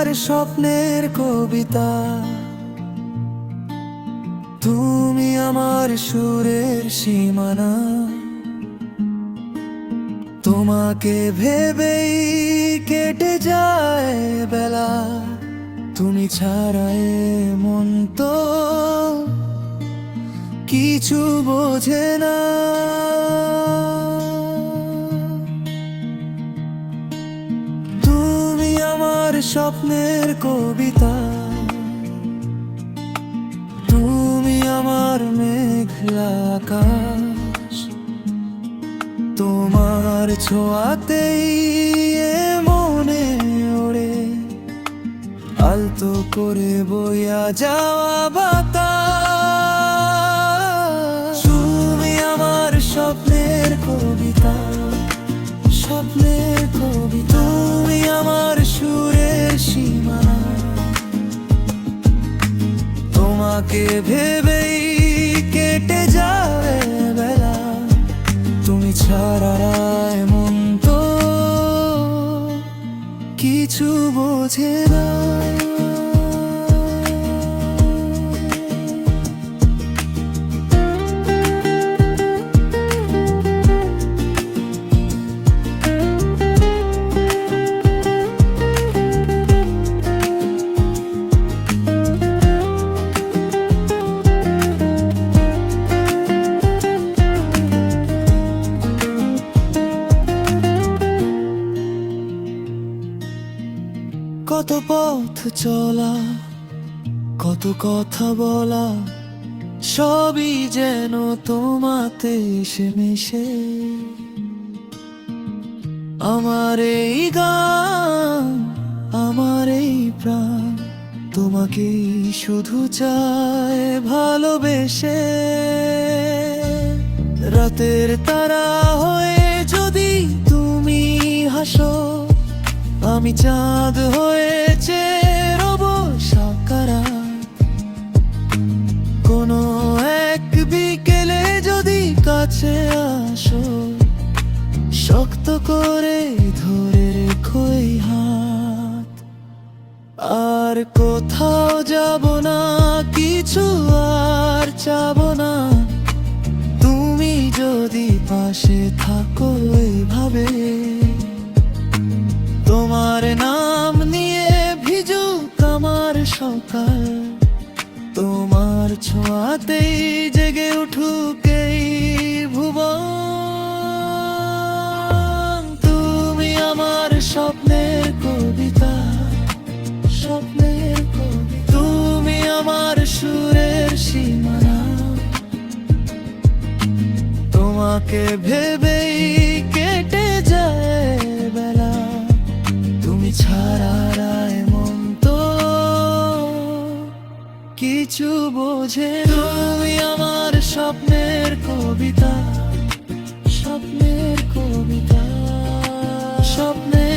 আমার স্বপ্নের কবিতা, তুমি আমার সুরের সীমানা। তোমাকে ভেবেই কেটে যায় বেলা, তুমি ছাড়া এ মন তো কিছু বোঝে না। তুমি আমার স্বপ্নের কবিতা, তুমি আমার মেঘলা আকাশ। তোমার ছোঁয়াতেই এ মনে ওড়ে আলতো করে বইয়া যাওয়া বাতাস। তুমি আমার স্বপ্নের কবিতা, স্বপ্নের কবিতা। তুমি আমার সুরের সীমানা, তোমাকে ভেবেই কেটে যাবে বেলা, তুমি ছাড়া মন তো কিছু বোঝে না। কত পথ চলা, কত কথা বলা, সবই যেন তোমাতে এসে মিশে। আমার এই গান, আমার এই প্রাণ, তোমাকেই শুধু চায় ভালোবেসে। রাতের তারা হয়ে যদি তুমি হাসো, আমি চাঁদ হয়েছে রব সাকারা। কোনো এক বিকেলে যদি কাছে আসো, শক্ত করে ধরে রেখো এই হাত। আর কোথাও যাব না, কিছু আর চাবো না, তুমি যদি পাশে থাকো এইভাবে। তোমার নাম নিয়ে ভিজুক আমার সকাল, তোমার ছোঁয়াতেই জেগে উঠুক এই ভুবন। তুমি আমার স্বপ্নের কবিতা, স্বপ্নের কবিতা। তুমি আমার সুরের সীমানা, তোমাকে ভেবেই কেটে যায় বেলা, তুমি ছাড়া মন তো কিছু বোঝে। তুমি আমার স্বপ্নের কবিতা, স্বপ্নের কবিতা, স্বপ্নের